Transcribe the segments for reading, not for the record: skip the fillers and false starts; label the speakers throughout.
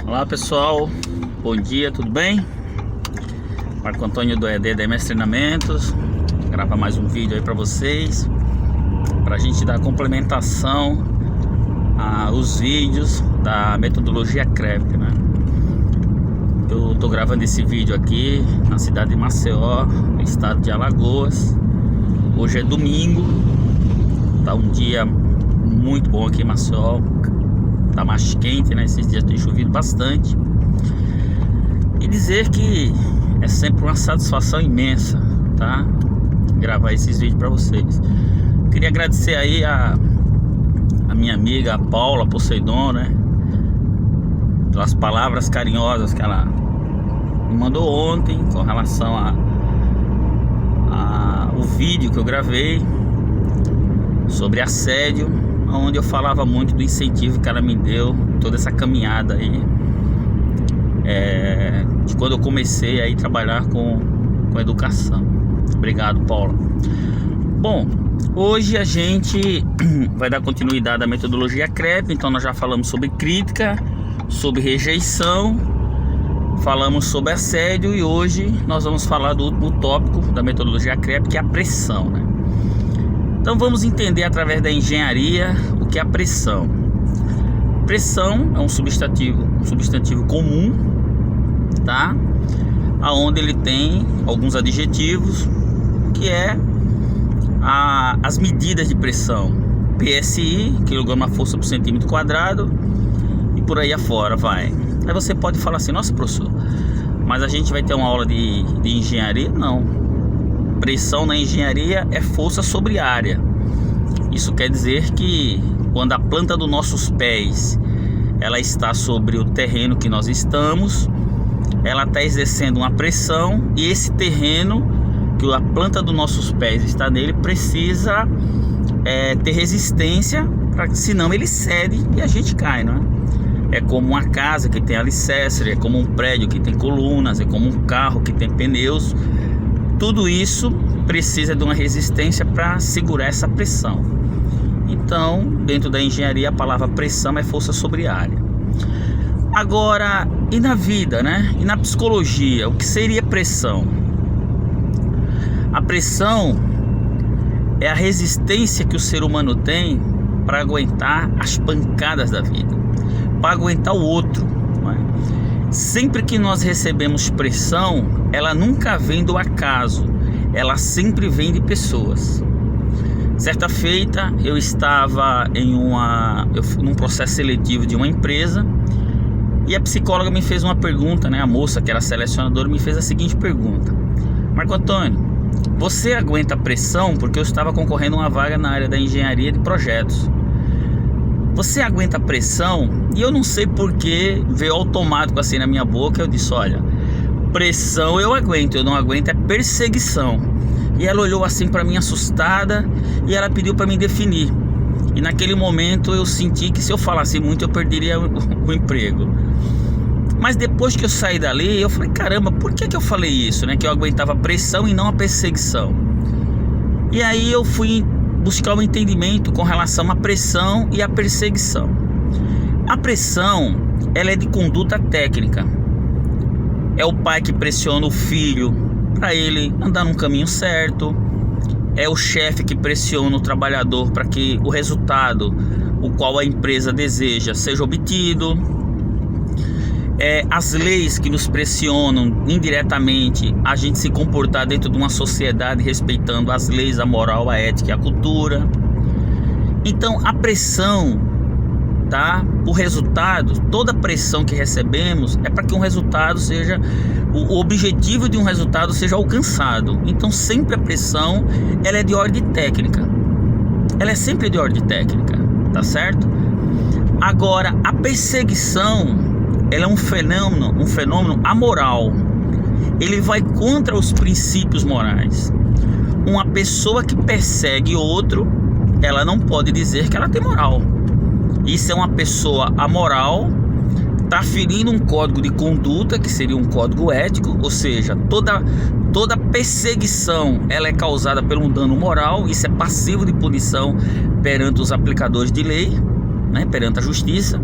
Speaker 1: Olá pessoal, bom dia, tudo bem? Marco Antônio do ED DMS Treinamentos. Gravar mais um vídeo aí para vocês, para a gente dar complementação aos vídeos da metodologia CREP, né? Eu tô gravando esse vídeo aqui na cidade de Maceió, no estado de Alagoas. Hoje é domingo, tá um dia muito bom aqui em Maceió. Tá mais quente, né? Esses dias tem chovido bastante. E dizer que é sempre uma satisfação imensa, tá? Gravar esses vídeos para vocês. Queria agradecer aí a minha amiga a Paula Poseidon, né? Pelas palavras carinhosas que ela me mandou ontem com relação o vídeo que eu gravei sobre assédio, onde eu falava muito do incentivo que ela me deu, toda essa caminhada aí, de quando eu comecei aí a trabalhar com educação. Obrigado, Paula. Bom, hoje a gente vai dar continuidade à metodologia CREP. Então nós já falamos sobre crítica, sobre rejeição, falamos sobre assédio e hoje nós vamos falar do último tópico da metodologia CREP, que é a pressão, né? Então vamos entender através da engenharia o que é a pressão. Pressão é um substantivo comum, tá? Aonde ele tem alguns adjetivos, que é as medidas de pressão. PSI, quilograma força por centímetro quadrado, e por aí afora vai. Aí você pode falar assim: nossa, professor, mas a gente vai ter uma aula de engenharia? Não. Pressão na engenharia é força sobre área. Isso quer dizer que quando a planta dos nossos pés ela está sobre o terreno que nós estamos, ela está exercendo uma pressão, e esse terreno que a planta dos nossos pés está nele precisa ter resistência, senão ele cede e a gente cai, não é? É como uma casa que tem alicerce, é como um prédio que tem colunas, é como um carro que tem pneus. Tudo isso precisa de uma resistência para segurar essa pressão. Então, dentro da engenharia, a palavra pressão é força sobre área. Agora, e na vida, né? E na psicologia, o que seria pressão? A pressão é a resistência que o ser humano tem para aguentar as pancadas da vida, para aguentar o outro, não é? Sempre que nós recebemos pressão, ela nunca vem do acaso, ela sempre vem de pessoas. Certa feita eu estava num processo seletivo de uma empresa, e a psicóloga me fez uma pergunta, né? A moça que era selecionadora me fez a seguinte pergunta: Marco Antônio, você aguenta pressão? Porque eu estava concorrendo a uma vaga na área da engenharia de projetos. Você aguenta pressão? E eu não sei porque veio automático assim na minha boca. Eu disse: olha, pressão eu aguento, eu não aguento é perseguição. E ela olhou assim para mim assustada e ela pediu para me definir. E naquele momento eu senti que se eu falasse muito eu perderia o emprego. Mas depois que eu saí dali, eu falei: caramba, por que eu falei isso, né? Que eu aguentava pressão e não a perseguição. E aí eu fui buscar um entendimento com relação à pressão e à perseguição. A pressão, ela é de conduta técnica. É o pai que pressiona o filho para ele andar num caminho certo. É o chefe que pressiona o trabalhador para que o resultado, o qual a empresa deseja, seja obtido. As leis que nos pressionam indiretamente a gente se comportar dentro de uma sociedade respeitando as leis, a moral, a ética e a cultura. Então a pressão, tá? O resultado, toda pressão que recebemos é para que um resultado seja, o objetivo de um resultado seja alcançado. Então sempre a pressão, ela é de ordem técnica. Ela é sempre de ordem técnica, tá certo? Agora a perseguição, ela é um fenômeno amoral. Ele vai contra os princípios morais. Uma pessoa que persegue outro, ela não pode dizer que ela tem moral. Isso é uma pessoa amoral, está ferindo um código de conduta, que seria um código ético, ou seja, toda perseguição ela é causada por um dano moral. Isso é passivo de punição perante os aplicadores de lei, né, perante a justiça.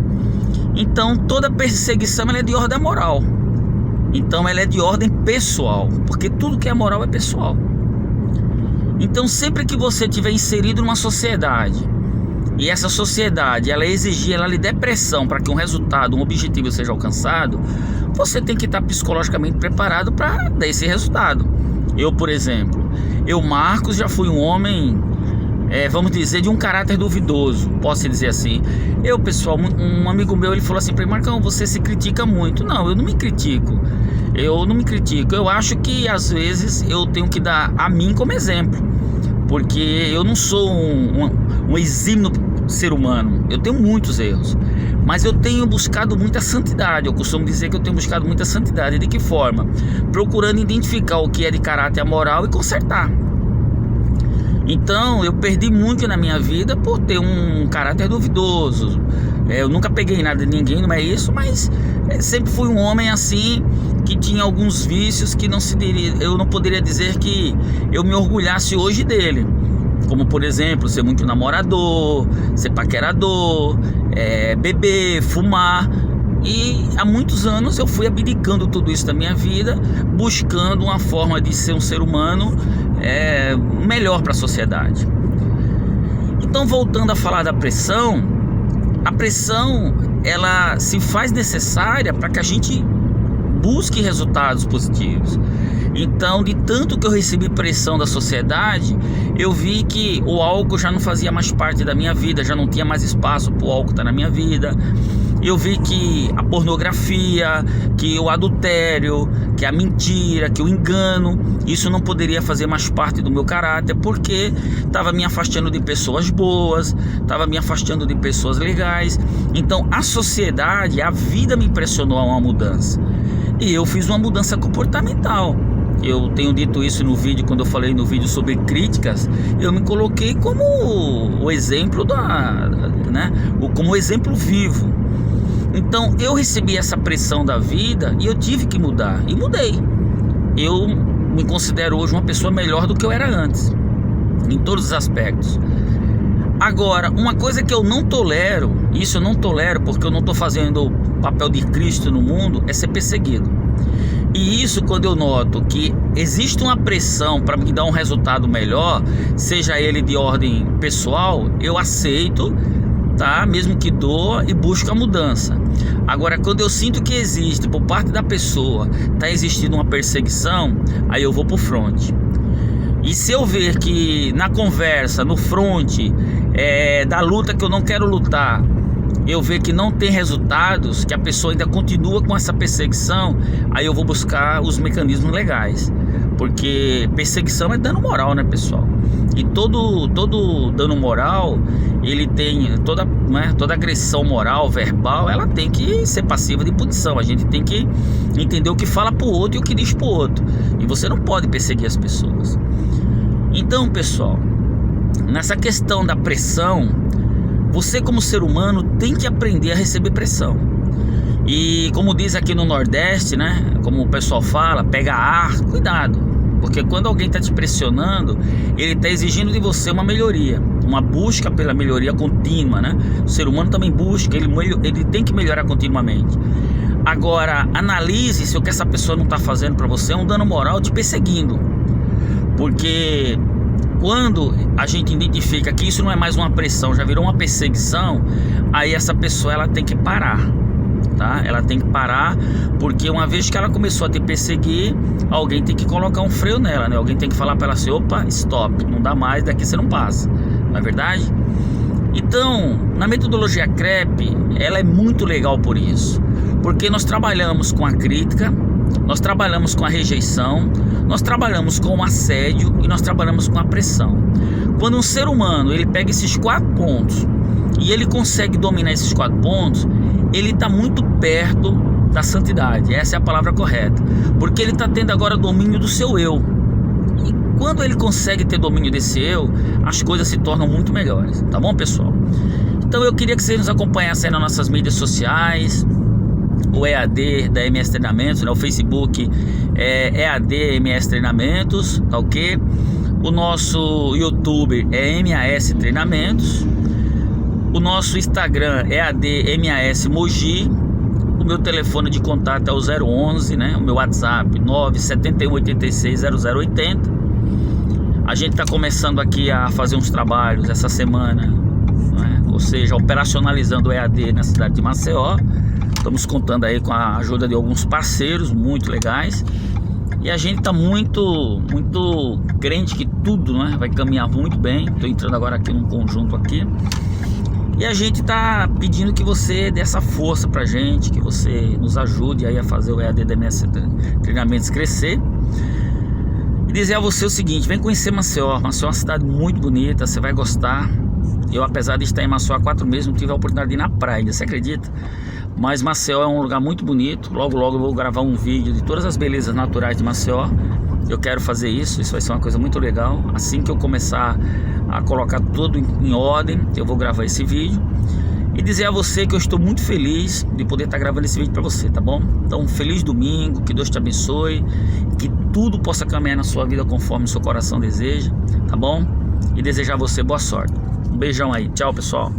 Speaker 1: Então toda perseguição ela é de ordem moral. Então ela é de ordem pessoal, porque tudo que é moral é pessoal. Então sempre que você estiver inserido numa sociedade e essa sociedade ela exigir, ela lhe der pressão para que um resultado, um objetivo seja alcançado, você tem que estar psicologicamente preparado para dar esse resultado. Eu, por exemplo, Marcos, já fui um homem, vamos dizer, de um caráter duvidoso, posso dizer assim. Pessoal, um amigo meu, ele falou assim para mim: Marcão, você se critica muito. Não, eu não me critico. Eu acho que às vezes eu tenho que dar a mim como exemplo, porque eu não sou um exímio ser humano. Eu tenho muitos erros, mas eu tenho buscado muita santidade. Eu costumo dizer que eu tenho buscado muita santidade. De que forma? Procurando identificar o que é de caráter moral e consertar. Então eu perdi muito na minha vida por ter um caráter duvidoso. Eu nunca peguei nada de ninguém, não é isso, mas sempre fui um homem assim, que tinha alguns vícios que eu não poderia dizer que eu me orgulhasse hoje dele. Como, por exemplo, ser muito namorador, ser paquerador, beber, fumar. E há muitos anos eu fui abdicando tudo isso da minha vida, buscando uma forma de ser um ser humano melhor para a sociedade. Então, voltando a falar da pressão, a pressão ela se faz necessária para que a gente busque resultados positivos. Então, de tanto que eu recebi pressão da sociedade, eu vi que o álcool já não fazia mais parte da minha vida, já não tinha mais espaço para o álcool estar na minha vida. Eu vi que a pornografia, que o adultério, que a mentira, que o engano, isso não poderia fazer mais parte do meu caráter, porque estava me afastando de pessoas boas, estava me afastando de pessoas legais. Então a sociedade, a vida me pressionou a uma mudança. E eu fiz uma mudança comportamental. Eu tenho dito isso no vídeo, quando eu falei no vídeo sobre críticas, eu me coloquei como o exemplo como exemplo vivo. Então eu recebi essa pressão da vida e eu tive que mudar, e mudei. Eu me considero hoje uma pessoa melhor do que eu era antes, em todos os aspectos. Agora, uma coisa que eu não tolero, isso eu não tolero porque eu não estou fazendo o papel de Cristo no mundo, é ser perseguido. E isso, quando eu noto que existe uma pressão para me dar um resultado melhor, seja ele de ordem pessoal, eu aceito, tá? Mesmo que doa, e busco a mudança. Agora, quando eu sinto que existe, por parte da pessoa, está existindo uma perseguição, aí eu vou pro front. E se eu ver que na conversa, no front, da luta que eu não quero lutar, eu ver que não tem resultados, que a pessoa ainda continua com essa perseguição, aí eu vou buscar os mecanismos legais. Porque perseguição é dano moral, né, pessoal? E todo dano moral, ele tem toda agressão moral, verbal, ela tem que ser passiva de punição. A gente tem que entender o que fala pro outro e o que diz pro outro. E você não pode perseguir as pessoas. Então, pessoal, nessa questão da pressão, você como ser humano tem que aprender a receber pressão. E como diz aqui no Nordeste, né, como o pessoal fala, pega ar, cuidado. Porque quando alguém está te pressionando, ele está exigindo de você uma melhoria, uma busca pela melhoria contínua, né? O ser humano também busca, ele tem que melhorar continuamente. Agora, analise se o que essa pessoa não está fazendo para você é um dano moral te perseguindo. Porque quando a gente identifica que isso não é mais uma pressão, já virou uma perseguição, aí essa pessoa ela tem que parar. Tá? Ela tem que parar, porque uma vez que ela começou a te perseguir, alguém tem que colocar um freio nela, né? Alguém tem que falar para ela assim: opa, stop, não dá mais, daqui você não passa, não é verdade? Então, na metodologia CREP, ela é muito legal por isso, porque nós trabalhamos com a crítica, nós trabalhamos com a rejeição, nós trabalhamos com o assédio e nós trabalhamos com a pressão. Quando um ser humano ele pega esses 4 pontos e ele consegue dominar esses 4 pontos, ele está muito perto da santidade. Essa é a palavra correta, porque ele está tendo agora domínio do seu eu. E quando ele consegue ter domínio desse eu, as coisas se tornam muito melhores. Tá bom, pessoal? Então eu queria que vocês nos acompanhassem nas nossas mídias sociais, o EAD da MS Treinamentos, né? O Facebook é EAD MS Treinamentos, tá ok? O nosso YouTube é MAS Treinamentos. O nosso Instagram é EAD-MAS Mogi. O meu telefone de contato é o 011, né? O meu WhatsApp 971860080. A gente está começando aqui a fazer uns trabalhos essa semana, né? Ou seja, operacionalizando o EAD na cidade de Maceió. Estamos contando aí com a ajuda de alguns parceiros muito legais. E a gente está muito crente que tudo, né, vai caminhar muito bem. Estou entrando agora aqui num conjunto aqui. E a gente está pedindo que você dê essa força pra gente, que você nos ajude aí a fazer o EAD DMS Treinamentos crescer. E dizer a você o seguinte: vem conhecer Maceió. Maceió é uma cidade muito bonita, você vai gostar. Eu, apesar de estar em Maceió há 4 meses, não tive a oportunidade de ir na praia, você acredita? Mas Maceió é um lugar muito bonito. Logo eu vou gravar um vídeo de todas as belezas naturais de Maceió. Eu quero fazer isso vai ser uma coisa muito legal. Assim que eu começar a colocar tudo em ordem, eu vou gravar esse vídeo. E dizer a você que eu estou muito feliz de poder estar gravando esse vídeo para você, tá bom? Então, feliz domingo, que Deus te abençoe, que tudo possa caminhar na sua vida conforme o seu coração deseja, tá bom? E desejar a você boa sorte. Um beijão aí, tchau pessoal.